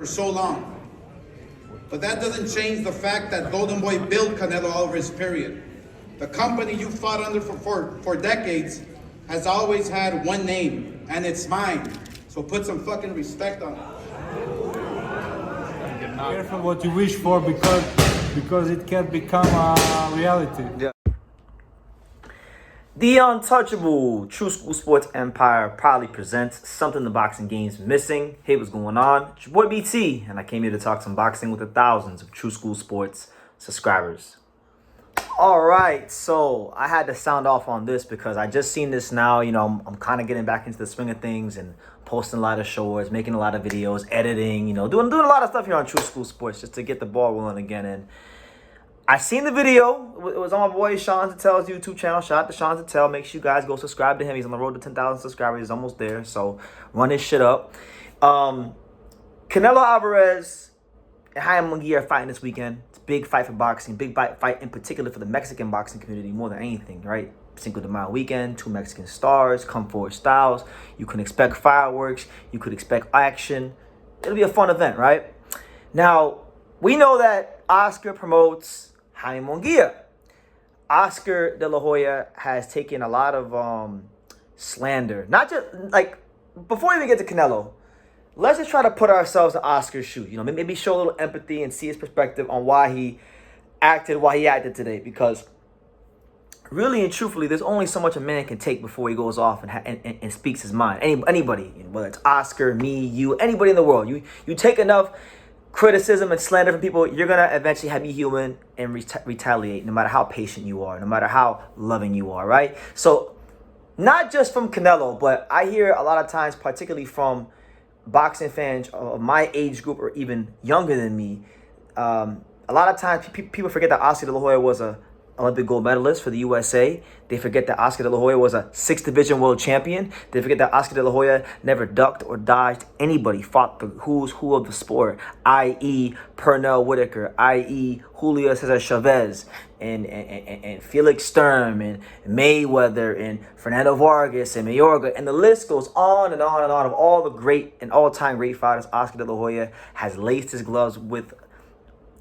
for so long. But that doesn't change the fact that Golden Boy built Canelo Alvarez, period. The company you fought under for decades has always had one name, and it's mine. So put some fucking respect on it. Careful what you wish for because it can become a reality. Yeah. The untouchable True School Sports Empire proudly presents Something the Boxing Game's Missing. Hey, what's going on? It's your boy BT, and I came here to talk some boxing with the thousands of True School Sports subscribers. All right, so I had to sound off on this because I just seen this now. You know, I'm kind of getting back into the swing of things and posting a lot of shorts, making a lot of videos, editing, you know, doing a lot of stuff here on True School Sports just to get the ball rolling again. And I seen the video. It was on my boy Sean Tatel's YouTube channel. Shout out to Sean Tatel. Make sure you guys go subscribe to him. He's on the road to 10,000 subscribers. He's almost there. So run his shit up. Canelo Alvarez and Hoya Munguia are fighting this weekend. It's a big fight for boxing. Big fight in particular for the Mexican boxing community more than anything, right? Cinco de Mayo weekend, two Mexican stars, come forward styles. You can expect fireworks. You could expect action. It'll be a fun event, right? Now, we know that Oscar promotes Hoya Munguia. Oscar De La Hoya has taken a lot of slander. Not just, like, before we even get to Canelo, let's just try to put ourselves in Oscar's shoes. You know, maybe show a little empathy and see his perspective on why he acted today. Because really and truthfully, there's only so much a man can take before he goes off and speaks his mind. Anybody, whether it's Oscar, me, you, anybody in the world. You take enough criticism and slander from people, you're gonna eventually be human and retaliate, no matter how patient you are, no matter how loving you are, right? So not just from Canelo, but I hear a lot of times, particularly from boxing fans of my age group or even younger than me, a lot of times people forget that Oscar De La Hoya was a Olympic gold medalist for the USA. They forget that Oscar De La Hoya was a 6th division world champion. They forget that Oscar De La Hoya never ducked or dodged anybody, fought the who's who of the sport, i.e. Pernell Whitaker, i.e. Julio Cesar Chavez, and Felix Sturm, and Mayweather, and Fernando Vargas, and Mayorga, and the list goes on and on and on of all the great and all-time great fighters Oscar De La Hoya has laced his gloves with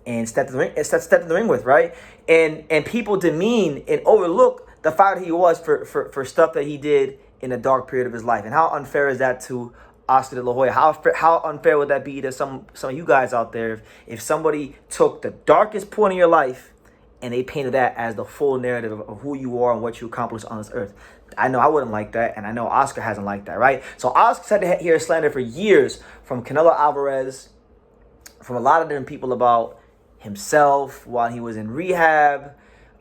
and stepped in the ring with, right? And people demean and overlook the fighter he was for stuff that he did in a dark period of his life. And how unfair is that to Oscar De La Hoya? How unfair would that be to some of you guys out there if somebody took the darkest point in your life and they painted that as the full narrative of who you are and what you accomplished on this earth? I know I wouldn't like that, and I know Oscar hasn't liked that, right? So Oscar's had to hear slander for years from Canelo Alvarez, from a lot of different people about himself while he was in rehab,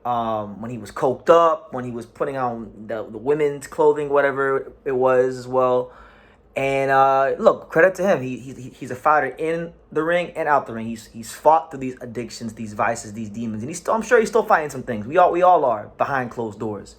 when he was coked up, when he was putting on the women's clothing, whatever it was as well. And look, credit to him. He's a fighter in the ring and out the ring. He's fought through these addictions, these vices, these demons, and I'm sure he's still fighting some things. We all are behind closed doors.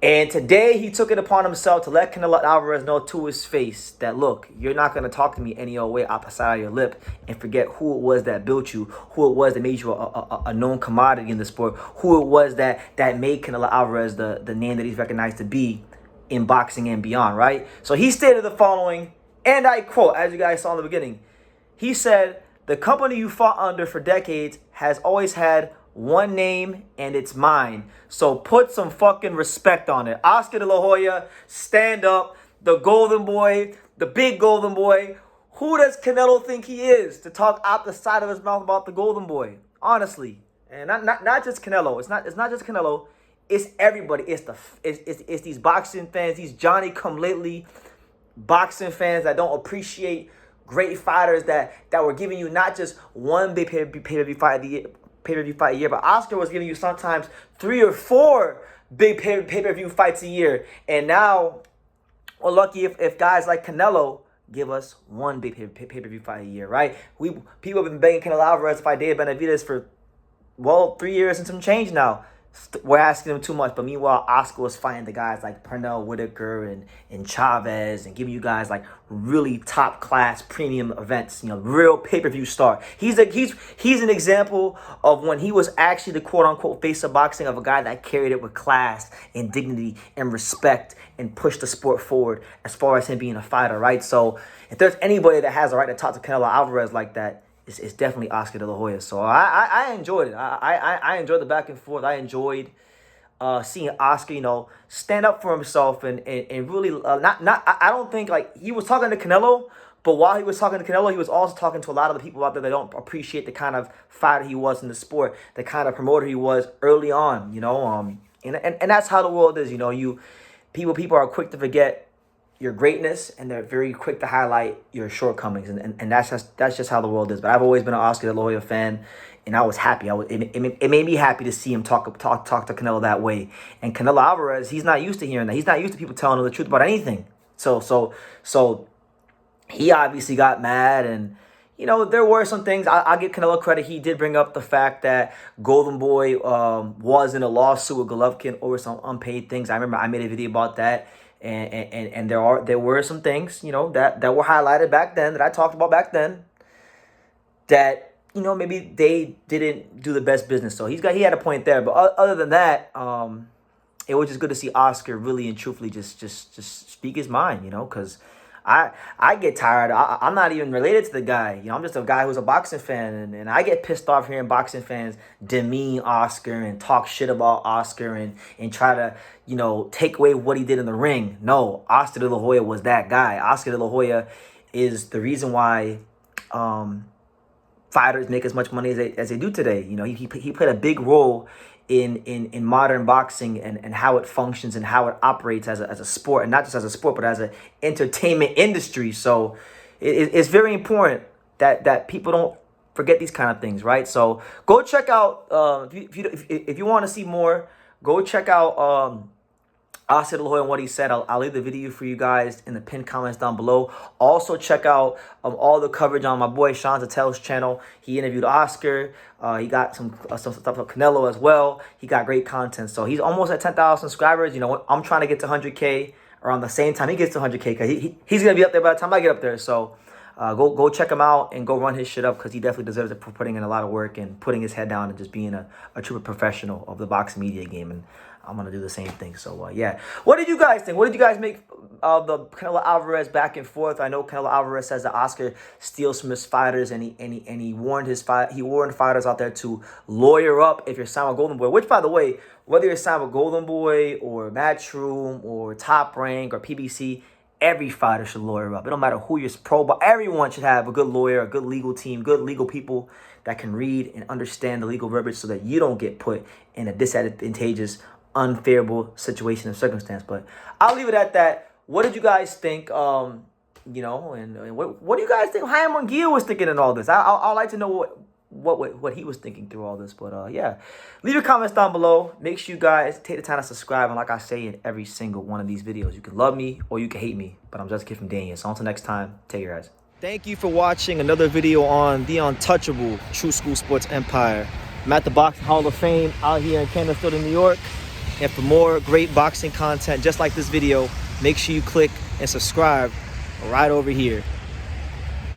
And today he took it upon himself to let Canelo Alvarez know to his face that, look, you're not going to talk to me any old way out the side of your lip and forget who it was that built you, who it was that made you a known commodity in the sport, who it was that made Canelo Alvarez the name that he's recognized to be in boxing and beyond, right? So he stated the following, and I quote, as you guys saw in the beginning, he said, "The company you fought under for decades has always had one name, and it's mine. So put some fucking respect on it." Oscar De La Hoya, stand up. The golden boy, the big golden boy. Who does Canelo think he is to talk out the side of his mouth about the golden boy? Honestly. And not just Canelo. It's not just Canelo. It's everybody. It's these boxing fans, these Johnny come lately boxing fans that don't appreciate great fighters that were giving you not just one big pay-per-view fight a year, but Oscar was giving you sometimes 3 or 4 big pay-per-view fights a year. And now we're lucky if guys like Canelo give us one big pay-per-view fight a year, right? People have been begging Canelo Alvarez to fight Dave Benavidez for, 3 years and some change now. we're asking him too much. But meanwhile, Oscar was fighting the guys like Pernell Whitaker and Chavez and giving you guys like really top class premium events, real pay-per-view star. He's an example of when he was actually the quote unquote face of boxing, of a guy that carried it with class and dignity and respect and pushed the sport forward as far as him being a fighter, right? So if there's anybody that has a right to talk to Canelo Alvarez like that, it's definitely Oscar De La Hoya. So I enjoyed it. I enjoyed the back and forth. I enjoyed seeing Oscar, stand up for himself and really I don't think like he was talking to Canelo, but while he was talking to Canelo, he was also talking to a lot of the people out there that don't appreciate the kind of fighter he was in the sport, the kind of promoter he was early on, and that's how the world is, people are quick to forget your greatness, and they're very quick to highlight your shortcomings, and that's just how the world is. But I've always been an Oscar De La Hoya fan, and I was happy. It made me happy to see him talk to Canelo that way. And Canelo Alvarez, he's not used to hearing that. He's not used to people telling him the truth about anything. So he obviously got mad, and there were some things. I'll give Canelo credit. He did bring up the fact that Golden Boy was in a lawsuit with Golovkin over some unpaid things. I remember I made a video about that. And there were some things, that were highlighted back then, that I talked about back then, that, maybe they didn't do the best business. So he had a point there. But other than that, it was just good to see Oscar really and truthfully just speak his mind, because I get tired. I'm not even related to the guy. I'm just a guy who's a boxing fan, and I get pissed off hearing boxing fans demean Oscar and talk shit about Oscar and try to, take away what he did in the ring. No, Oscar De La Hoya was that guy. Oscar De La Hoya is the reason why fighters make as much money as they do today. He played a big role in modern boxing and how it functions and how it operates as a sport, and not just as a sport, but as an entertainment industry. So it's very important that people don't forget these kind of things, right? So go check out, if you want to see more, go check out Oscar De La Hoya and what he said. I'll leave the video for you guys in the pinned comments down below. Also check out all the coverage on my boy Sean Zatel's channel. He interviewed Oscar. He got some stuff with Canelo as well. He got great content. So he's almost at 10,000 subscribers. I'm trying to get to 100K around the same time he gets to 100K, because he's going to be up there by the time I get up there. So go check him out and go run his shit up, because he definitely deserves it for putting in a lot of work and putting his head down and just being a true professional of the boxing media game. And I'm going to do the same thing. So, yeah. What did you guys think? What did you guys make of the Canelo Alvarez back and forth? I know Canelo Alvarez says that Oscar steals from his fighters, and he warned fighters out there to lawyer up if you're signed with Golden Boy. Which, by the way, whether you're signed with Golden Boy or Matchroom or Top Rank or PBC, every fighter should lawyer up. It don't matter who you're pro, but everyone should have a good lawyer, a good legal team, good legal people that can read and understand the legal verbiage, so that you don't get put in a disadvantageous, unfavorable situation and circumstance. But I'll leave it at that. What did you guys think? And what do you guys think Jaime Munguia was thinking in all this? I'd like to know what he was thinking through all this. But yeah, leave your comments down below. Make sure you guys take the time to subscribe. And like I say in every single one of these videos, you can love me or you can hate me, but I'm just a kid from Daniel. So until next time, take care, guys. Thank you for watching another video on the untouchable True School Sports Empire. I'm at the Boxing Hall of Fame out here in Canada, New York. And for more great boxing content just like this video, make sure you click and subscribe right over here.